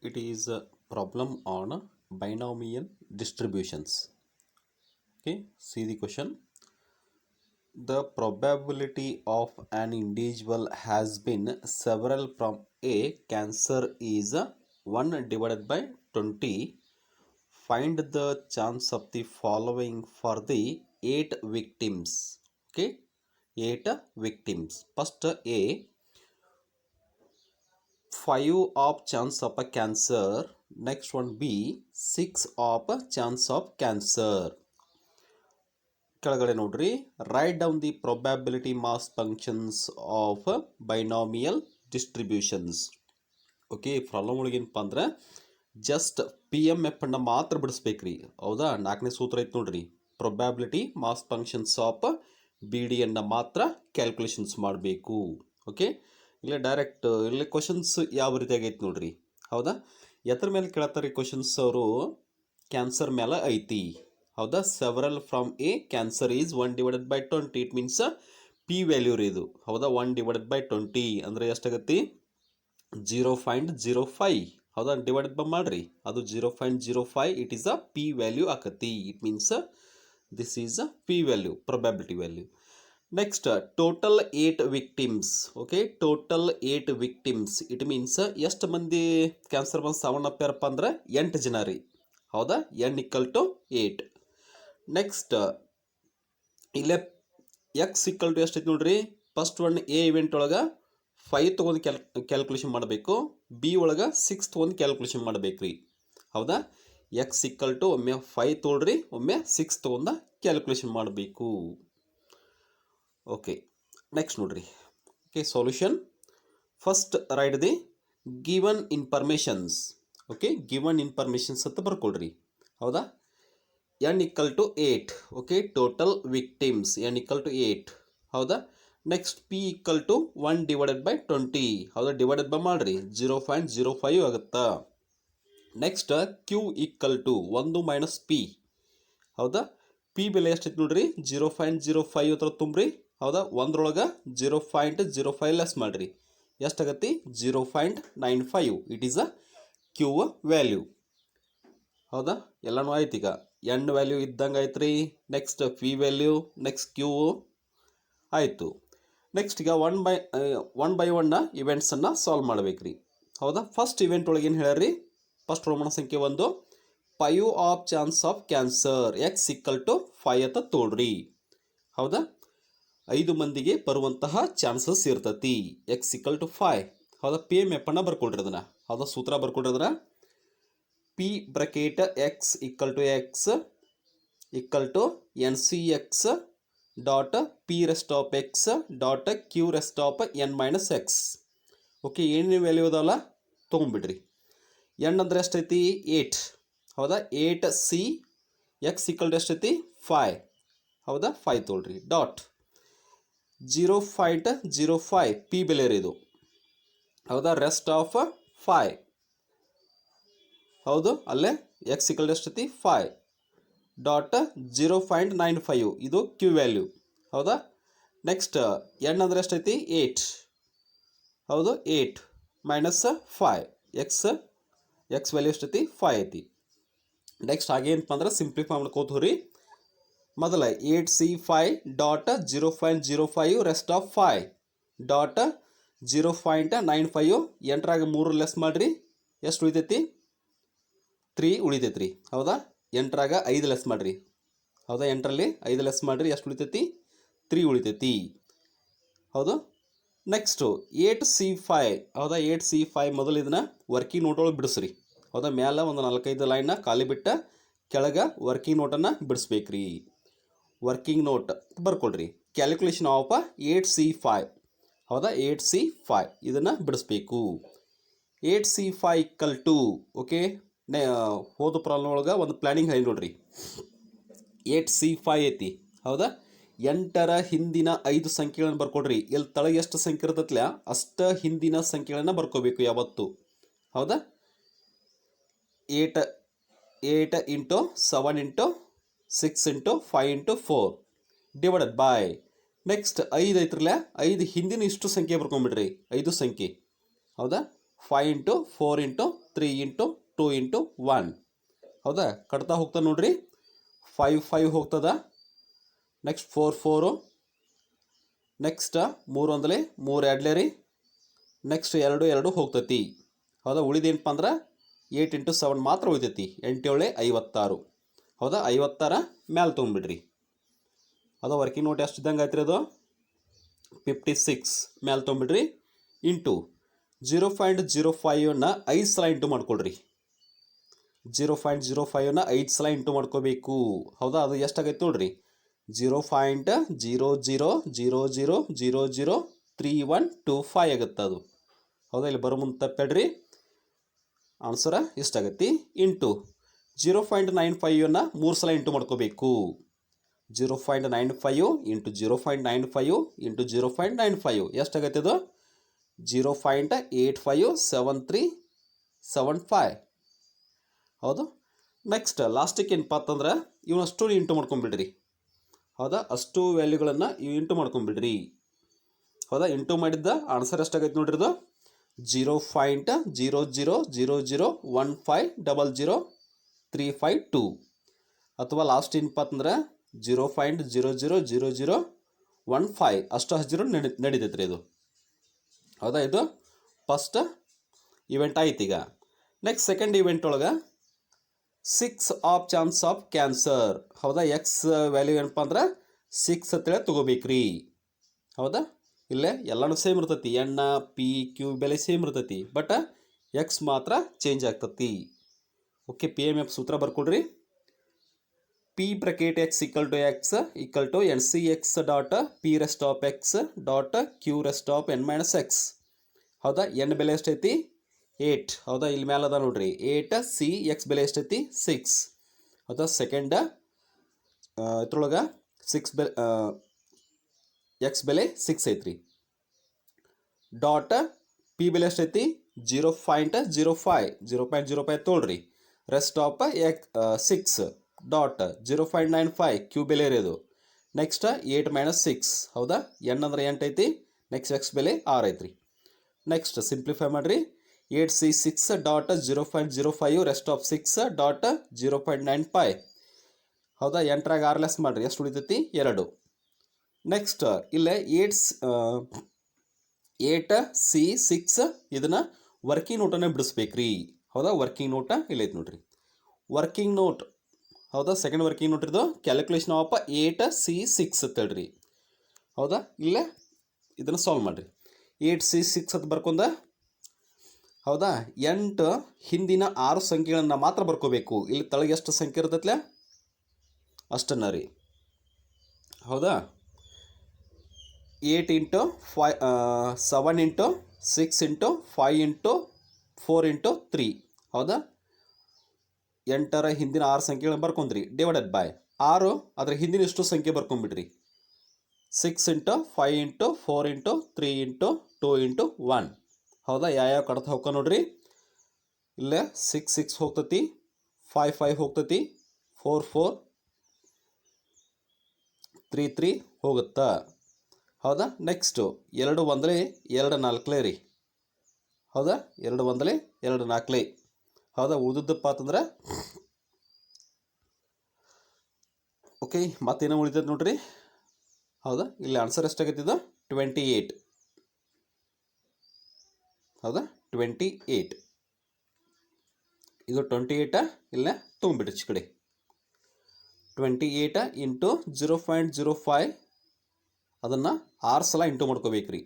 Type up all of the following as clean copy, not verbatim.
it is a problem on binomial distributions. Okay, see the question. The probability of an individual has been several from a cancer is 1 divided by 20. Find the chance of the following for the 8 victims. Okay, 8 victims. First A, 5 of chance of a cancer. Next one B, 6 of chance of cancer. ಕೆಳಗಡೆ ನೋಡ್ರಿ, right down the probability mass functions of binomial distributions. Okay, problem ಒಳಗೇನಪ್ಪ ಅಂದ್ರೆ just P M F ಅನ್ನ ಮಾತ್ರ ಬಿಡಿಸ್ಬೇಕ್ರಿ. ಹೌದಾ, 4ನೇ ಸೂತ್ರ ಐತೆ ನೋಡ್ರಿ, probability mass functions of b d ಅನ್ನ ಮಾತ್ರ ಕ್ಯಾಲ್ಕುಲೇಷನ್ಸ್ ಮಾಡಬೇಕು. ಓಕೆ, ಇಲ್ಲ ಡೈರೆಕ್ಟ್ ಇಲ್ಲಿ ಕ್ವಶನ್ಸ್ ಯಾವ ರೀತಿಯಾಗಿ ಐತೆ ನೋಡ್ರಿ. ಹೌದಾ, ಎದ್ರ ಮೇಲೆ ಕೇಳತ್ತಾರೆ ಕ್ವಶನ್ಸ್ ಅವರು? ಕ್ಯಾನ್ಸರ್ ಮೇಲೆ ಐತಿ. ಹೌದಾ, several from A cancer is 1 divided by 20. It means P value ರೀ ಇದು. ಹೌದಾ, 1 ಡಿವೈಡೆಡ್ ಬೈ 20 ಅಂದರೆ ಎಷ್ಟಾಗತ್ತಿ? 0.05. ಹೌದಾ, ಡಿವೈಡೆಡ್ ಬೈ ಮಾಡ್ರಿ, ಅದು 0.05. It is a P value ಆಕತಿ. It means this is a P value, probability value. Next total 8 victims. Okay, total 8 victims it means ಎಷ್ಟು ಮಂದಿ ಕ್ಯಾನ್ಸರ್ ಬಂದು ಸಾವನ್ನಪ್ಪ್ಯಾರಪ್ಪ ಅಂದ್ರೆ 8 ಜನ ರೀ. ಹೌದಾ, n = 8. ನೆಕ್ಸ್ಟ್ ಇಲ್ಲೇ ಎಕ್ಸ್ ಇಕ್ವಲ್ ಟು ಎಷ್ಟೈತೆ ನೋಡ್ರಿ. ಫಸ್ಟ್ ಒನ್ ಎ ಇವೆಂಟ್ ಒಳಗೆ 5 ತೊಗೊಂಡು ಕ್ಯಾಲ್ಕುಲೇಷನ್ ಮಾಡಬೇಕು, ಬಿ ಒಳಗೆ 6 ತೊಗೊಂಡು ಕ್ಯಾಲ್ಕುಲೇಷನ್ ಮಾಡಬೇಕ್ರಿ. ಹೌದಾ, ಎಕ್ಸ್ ಇಕ್ವಲ್ ಟು ಒಮ್ಮೆ 5 ತೊಗೊಳ್ರಿ, ಒಮ್ಮೆ 6 ತೊಗೊಂಡು ಕ್ಯಾಲ್ಕುಲೇಷನ್ ಮಾಡಬೇಕು. ಓಕೆ, ನೆಕ್ಸ್ಟ್ ನೋಡ್ರಿ. Okay, solution. First right the given informations. Okay, given informations ಅಂತ ಬರ್ಕೊಳ್ರಿ. ಹೌದಾ, n = 8. Okay, total victims n = 8. ಹೌದಾ, ನೆಕ್ಸ್ಟ್ ಪಿ = 1 ಡಿವೈಡೆಡ್ ಬೈ 20. ಹೌದಾ, ಡಿವೈಡೆಡ್ ಬೈ ಮಾಡ್ರಿ, 0.05 ಆಗುತ್ತಾ. Next q = 1 minus p. ಹೌದಾ, ಪಿ ಬೆಲೆ ಎಷ್ಟೈತೆ ನೋಡ್ರಿ, 0.05 ಹತ್ರ ತುಂಬ್ರಿ. ಹೌದಾ, 1ರೊಳಗೆ 0.05 ಲೆಸ್ ಮಾಡ್ರಿ, ಎಷ್ಟಾಗತ್ತಿ? 0.95. It is a q value. ಹೌದಾ, ಎಲ್ಲನೂ ಆಯ್ತು. ಈಗ ಎನ್ ವ್ಯಾಲ್ಯೂ ಇದ್ದಂಗೆ ಆಯ್ತು ರೀ. Next p value, next q ಆಯಿತು. ನೆಕ್ಸ್ಟ್ ಈಗ ಒನ್ ಬೈ ಇವೆಂಟ್ಸನ್ನು ಸಾಲ್ವ್ ಮಾಡ್ಬೇಕ್ರಿ. ಹೌದಾ, ಫಸ್ಟ್ ಇವೆಂಟ್ ಒಳಗೆ ಏನು ಹೇಳ್ರಿ? ಫಸ್ಟ್ ರೋಮನ ಸಂಖ್ಯೆ 1, 5 of chance of cancer X = 5 ಅಂತ ತೋಡ್ರಿ. ಹೌದಾ, 5 ಮಂದಿಗೆ ಬರುವಂತಹ ಚಾನ್ಸಸ್ ಇರ್ತತಿ. ಎಕ್ಸ್ = 5. ಹೌದಾ, ಪಿ ಎಮ್ ಎಫ್ ಅನ್ನ ಬರ್ಕೊಳ್ರಿ. ಅದನ್ನ ಹೌದಾ, ಸೂತ್ರ ಬರ್ಕೊಳ್ರಿ. ಅದನ್ನ p bracket x = x NCX dot p rest of x dot q rest of n minus x. Okay, ಏನೇನು ವ್ಯಾಲ್ಯೂ ಅದಾವಲ್ಲ ತೊಗೊಂಡ್ಬಿಡ್ರಿ. ಎನ್ ಅಂದರೆ ಎಷ್ಟೈತಿ? 8. ಹೌದಾ, 8C ಎಕ್ಸ್ = ಎಷ್ಟೈತಿ? 5. ಹೌದಾ, 5 ತೊಗೊಳ್ರಿ. ಡಾಟ್ 0.05 ಪಿ ಬೆಲೆ ರೀ ಇದು. ಹೌದಾ, ರೆಸ್ಟ್ ಆಫ್ 5. ಹೌದು, ಅಲ್ಲೇ ಎಕ್ಸ್ = ಎಷ್ಟೈತಿ? 5 ಡಾಟ್ 0.95 ಇದು ಕ್ಯೂ ವ್ಯಾಲ್ಯೂ. ಹೌದಾ, ನೆಕ್ಸ್ಟ್ ಎನ್ ಅಂದರೆ ಎಷ್ಟೈತಿ? 8. ಹೌದು, 8 ಮೈನಸ್ 5 ಎಕ್ಸ್ ವ್ಯಾಲ್ಯೂ ಎಷ್ಟೈತಿ? 5 ಐತಿ. ನೆಕ್ಸ್ಟ್ ಹಾಗೇನಪ್ಪ ಅಂದ್ರೆ ಸಿಂಪ್ಲಿಫೈ ಮಾಡ್ಕೋತೀವಿ. ಮೊದಲ 8C5 dot 0.05 rest of 5 dot 0.95. 8ರಾಗ 3 less ಮಾಡಿರಿ, ಎಷ್ಟು ಉಳಿತೈತಿ? 3 ಉಳಿತೈತ್ರಿ. ಹೌದಾ, 8ರಾಗ 5 ಲೆಸ್ ಮಾಡಿರಿ. ಹೌದಾ, 8ರಲ್ಲಿ 5 ಲೆಸ್ ಮಾಡಿರಿ, ಎಷ್ಟು ಉಳಿತೈತಿ? 3 ಉಳಿತೈತಿ. ಹೌದು, ನೆಕ್ಸ್ಟು 8C5. ಹೌದಾ, 8C5 ಮೊದಲು ಇದನ್ನು ವರ್ಕಿಂಗ್ ನೋಟ್ ಒಳಗೆ ಬಿಡಿಸ್ರಿ. ಹೌದಾ, ಮೇಲೆ ಒಂದು 4-5 ಲೈನ್ನ ಖಾಲಿ ಬಿಟ್ಟ ಕೆಳಗೆ ವರ್ಕಿಂಗ್ ನೋಟನ್ನು ಬಿಡಿಸ್ಬೇಕ್ರಿ. ವರ್ಕಿಂಗ್ ನೋಟ್ ಬರ್ಕೊಳ್ರಿ. Calculation of 8C5. ಹೌದಾ, 8C5 ಇದನ್ನು ಬಿಡಿಸ್ಬೇಕು. 8C5 = ಓಕೆ, ಹೋದ ಪ್ರಾಬ್ಲಮ್ ಒಳಗೆ ಒಂದು ಪ್ಲ್ಯಾನಿಂಗ್ ಹೇಳಿ ನೋಡ್ರಿ. 8C5 ಐತಿ. ಹೌದಾ, 8ರ ಹಿಂದಿನ 5 ಸಂಖ್ಯೆಗಳನ್ನು ಬರ್ಕೊಡ್ರಿ. ಇಲ್ಲಿ ತಳಗೆ ಎಷ್ಟು ಸಂಖ್ಯೆ ಇರ್ತೈತ್ಲ ಅಷ್ಟು ಹಿಂದಿನ ಸಂಖ್ಯೆಗಳನ್ನು ಬರ್ಕೋಬೇಕು ಯಾವತ್ತು. ಹೌದಾ, 8 × 7 × 6 × 5 × 4 ಡಿವೈಡೆಡ್ ಬೈ. ನೆಕ್ಸ್ಟ್ 5 ಐತ್ರಲ್ಲ, 5 ಹಿಂದಿನ ಇಷ್ಟು ಸಂಖ್ಯೆ ಬರ್ಕೊಂಬಿಡ್ರಿ, 5 ಸಂಖ್ಯೆ. ಹೌದಾ, 5 × 4 × 3 ಇಂಟು 2 ಇಂಟು 1. ಹೌದಾ, ಕಟ್ತಾ ಹೋಗ್ತಾ ನೋಡ್ರಿ. 5 5 ಹೋಗ್ತದ. ನೆಕ್ಸ್ಟ್ 4 4. ನೆಕ್ಸ್ಟ್ 3 ಒಂದಲೇ 3 ಎರಡಲೇ ರೀ. ನೆಕ್ಸ್ಟ್ 2 2 ಹೋಗ್ತೈತಿ. ಹೌದಾ, ಉಳಿದೇನಪ್ಪ ಅಂದ್ರೆ 8 ಇಂಟು 7 ಮಾತ್ರ ಉಳಿತೈತಿ. 8 7 56. ಹೌದಾ, 56 ಮ್ಯಾಲೆ ತೊಗೊಂಡ್ಬಿಡ್ರಿ. ಹೌದಾ, ವರ್ಕಿಂಗ್ ನೋಟ್ ಎಷ್ಟು ಇದ್ದಂಗೆ ಆಯ್ತು ರೀ ಅದು 56 ಮ್ಯಾಲೆ ತೊಗೊಂಬಿಡ್ರಿ. ಇಂಟು 0.05ನ 5 ಸಲ ಇಂಟು ಮಾಡ್ಕೊಳ್ರಿ. 0.05ನ 5 ಸಲ ಇಂಟು ಮಾಡ್ಕೋಬೇಕು. ಹೌದಾ, ಅದು ಎಷ್ಟಾಗೈತೆ ನೋಡ್ರಿ 0.0000003125 ಆಗುತ್ತೆ ಅದು. ಹೌದಾ, ಇಲ್ಲಿ ಬರೋ ಮುಂದೆ ತಪ್ಪೇಡ್ರಿ, ಆನ್ಸರ ಇಷ್ಟಾಗತ್ತೆ. ಇಂಟು 0.95ನ 3 ಸಲ ಇಂಟು ಮಾಡ್ಕೋಬೇಕು. 0.95 ಇಂಟು 0.95 ಇಂಟು 0.95 ಎಷ್ಟಾಗತ್ತೆ ಅದು 0.857375. ಹೌದು, ನೆಕ್ಸ್ಟ್ ಲಾಸ್ಟಿಗೆ ಏನಪ್ಪ ಅಂತಂದ್ರೆ ಇವನಷ್ಟು ಇಂಟು ಮಾಡ್ಕೊಂಬಿಡ್ರಿ. ಹೌದಾ, ಅಷ್ಟು ವ್ಯಾಲ್ಯೂಗಳನ್ನು ಇಂಟು ಮಾಡ್ಕೊಂಬಿಡ್ರಿ. ಹೌದಾ, ಇಂಟು ಮಾಡಿದ್ದ ಆನ್ಸರ್ ಎಷ್ಟಾಗೈತೆ ನೋಡ್ರಿ ಅದು 0.000015000352. ಅಥವಾ ಲಾಸ್ಟ್ ಏನಪ್ಪ ಅಂತಂದ್ರೆ 0.000015 ಅಷ್ಟು ಹಚ್ಚಿರೋ ನಡೀತೈತೆ ರೀ ಇದು. ಹೌದಾ, ಇದು ಫಸ್ಟ್ ಇವೆಂಟ್ ಆಯ್ತು. ಈಗ ನೆಕ್ಸ್ಟ್ ಸೆಕೆಂಡ್ ಇವೆಂಟ್ ಒಳಗೆ 6 ಆಫ್ ಚಾನ್ಸ್ ಆಫ್ ಕ್ಯಾನ್ಸರ್. ಹೌದಾ, ಎಕ್ಸ್ ವ್ಯಾಲ್ಯೂ ಏನಪ್ಪ ಅಂದ್ರೆ 6 ಅಂತೇಳಿ ತೊಗೋಬೇಕ್ರಿ. ಹೌದಾ, ಇಲ್ಲೇ ಎಲ್ಲನೂ ಸೇಮ್ ಇರ್ತೈತಿ, ಎನ್ ಪಿ ಕ್ಯೂ ಬೆಲೆ ಸೇಮ್ ಇರ್ತೈತಿ, ಬಟ್ ಎಕ್ಸ್ ಮಾತ್ರ ಚೇಂಜ್ ಆಗ್ತತಿ. ಓಕೆ, PMF ಸೂತ್ರ ಬರ್ಕೊಡ್ರಿ. P bracket x equal to x equal to NCX dot P rest of x dot Q rest of n minus x. ಹೌದಾ, n ಬೆಲೆ ಎಷ್ಟೈತಿ 8. ಹೌದಾ, ಇಲ್ಲಿ ಮೇಲೆ ಅದ ನೋಡ್ರಿ 8. C x ಬೆಲೆ ಎಷ್ಟೈತಿ 6. ಹೌದಾ, ಸೆಕೆಂಡ್ ಇದ್ರೊಳಗೆ 6 ಬೆಲೆ ಎಕ್ಸ್ ಬೆಲೆ 6 ಐತ್ರಿ. ಡಾಟ್ ಪಿ ಬೆಲೆ ಎಷ್ಟೈತಿ 0.05 ತೊಗೊಳ್ರಿ. ರೆಸ್ಟ್ ಆಫ್ 6 ಡಾಟ್ 0.95 ಕ್ಯೂ ಬೆಲೆ ಇರೋದು. Next 8 minus 6. ಹೌದಾ, ಎನ್ ಅಂದ್ರೆ 8 ಐತಿ. ನೆಕ್ಸ್ಟ್ ಎಕ್ಸ್ ಬೆಲೆ 6 ಐತ್ರಿ. ನೆಕ್ಸ್ಟ್ ಸಿಂಪ್ಲಿಫೈ ಮಾಡಿರಿ. 8C6 dot 0.05 rest of 6 dot 0.95. ಹೌದಾ, 8ರಾಗ 6 ಲೆಸ್ ಮಾಡಿರಿ, ಎಷ್ಟು ಉಳಿತೈತಿ 2. ನೆಕ್ಸ್ಟ್ ಇಲ್ಲೇ 8C6 ಇದನ್ನು ವರ್ಕಿಂಗ್ ನೋಟನ್ನು ಬಿಡಿಸ್ಬೇಕ್ರಿ. ಹೌದಾ, ವರ್ಕಿಂಗ್ ನೋಟ ಇಲ್ಲೈತೆ ನೋಡ್ರಿ. ವರ್ಕಿಂಗ್ ನೋಟ್ ಹೌದಾ, ಸೆಕೆಂಡ್ ವರ್ಕಿಂಗ್ ನೋಟ್ ಇದು ಕ್ಯಾಲ್ಕುಲೇಷನ್ ಆಫ್ 8C6 ಅಂತ ಹೇಳ್ರಿ. ಹೌದಾ, ಇಲ್ಲೇ ಇದನ್ನು ಸಾಲ್ವ್ ಮಾಡಿರಿ. 8C6 ಅಂತ ಬರ್ಕೊಂಡ. ಹೌದಾ, 8 ಹಿಂದಿನ 6 ಸಂಖ್ಯೆಗಳನ್ನು ಮಾತ್ರ ಬರ್ಕೋಬೇಕು. ಇಲ್ಲಿ ತಳಗೆ ಎಷ್ಟು ಸಂಖ್ಯೆ ಇರ್ತೈತ್ಲೆ ಅಷ್ಟನ್ನ ರೀ. ಹೌದಾ, 8 into 7 into 6 into 5 into 4 into 3. ಹೌದಾ, 8ರ ಹಿಂದಿನ 6 ಸಂಖ್ಯೆಗಳನ್ನು ಬರ್ಕೊಂಡ್ರಿ. ಡಿವೈಡೆಡ್ ಬೈ 6 ಅದರ ಹಿಂದಿನ ಇಷ್ಟು ಸಂಖ್ಯೆ ಬರ್ಕೊಂಡ್ಬಿಡ್ರಿ. 6 into 5 into 4 into 3 into 2 into 1. ಹೌದಾ, ಯಾವ ಕಡ್ತ ಹೋಗ್ಕ ನೋಡ್ರಿ. ಇಲ್ಲೇ 6 6 ಹೋಗ್ತತಿ, 5 5 ಹೋಗ್ತತಿ, 4 4 3 3 ಹೋಗುತ್ತಾ. ಹೌದಾ, ನೆಕ್ಸ್ಟು 2 1 2 4 ರೀ. ಹೌದಾ, 2 1 2 4. ಹೌದಾ, ಉಳಿದದ್ದಪ್ಪ ಅಂತಂದ್ರೆ ಓಕೆ, ಮತ್ತೇನೋ ಉಳಿತೈತೆ ನೋಡ್ರಿ. ಹೌದಾ, ಇಲ್ಲಿ ಆನ್ಸರ್ ಎಷ್ಟಾಗೈತಿದ 28. ಹೌದಾ, 28 ಇದು 28 ಇಲ್ಲೇ ತೊಗೊಂಡ್ಬಿಟ್ರಿ ಚಿಕಡೆ. 28 ಇಂಟು 0.05 ಅದನ್ನು 6 ಸಲ ಇಂಟು ಮಾಡ್ಕೋಬೇಕ್ರಿ.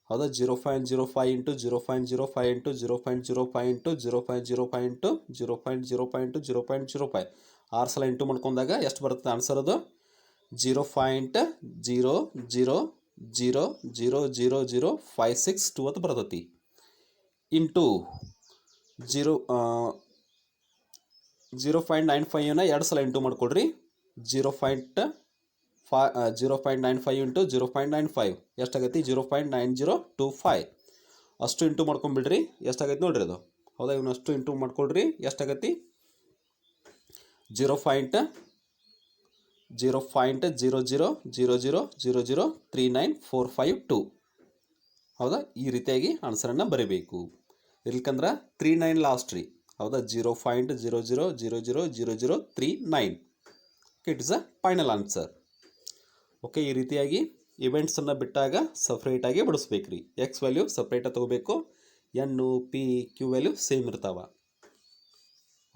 ಹೌದಾ, 0.05 into 0.05 into 0.05 into 0.05 into 0.05 into 0.05 6 ಸಲ ಇಂಟು ಮಾಡ್ಕೊಂಡಾಗ ಎಷ್ಟು ಬರುತ್ತೆ ಆನ್ಸರ್ ಅದು 0.00000056 ಅಂತ ಬರ್ತೈತಿ. ಇಂಟು 0.95ನ 2 ಸಲ ಇಂಟು ಮಾಡ್ಕೊಳ್ರಿ. 0.95 ಇಂಟು 0.95 ಎಷ್ಟಾಗೈತಿ 0.9025 ಅಷ್ಟು ಇಂಟು ಮಾಡ್ಕೊಂಬಿಡ್ರಿ. ಎಷ್ಟಾಗೈತಿ ನೋಡ್ರಿ ಅದು. ಹೌದಾ, ಇವನಷ್ಟು ಇಂಟು ಮಾಡ್ಕೊಳ್ರಿ. ಎಷ್ಟಾಗೈತಿ 0.0000003945 ಹೌದಾ, ಈ ರೀತಿಯಾಗಿ ಆನ್ಸರನ್ನು ಬರೀಬೇಕು. ಇಲ್ಕಂದ್ರೆ 39 ಲಾಸ್ಟ್ ರೀ. ಹೌದಾ, 0.00000039. It is a final answer. Okay, ಈ ರೀತಿಯಾಗಿ ಇವೆಂಟ್ಸನ್ನು ಬಿಟ್ಟಾಗ ಸಪ್ರೇಟಾಗಿ ಬಿಡಿಸ್ಬೇಕು ರೀ. ಎಕ್ಸ್ ವ್ಯಾಲ್ಯೂ ಸಪ್ರೇಟಾಗಿ ತೊಗೋಬೇಕು, ಎನ್ನು ಪಿ ಕ್ಯೂ ವ್ಯಾಲ್ಯೂ ಸೇಮ್ ಇರ್ತಾವೆ.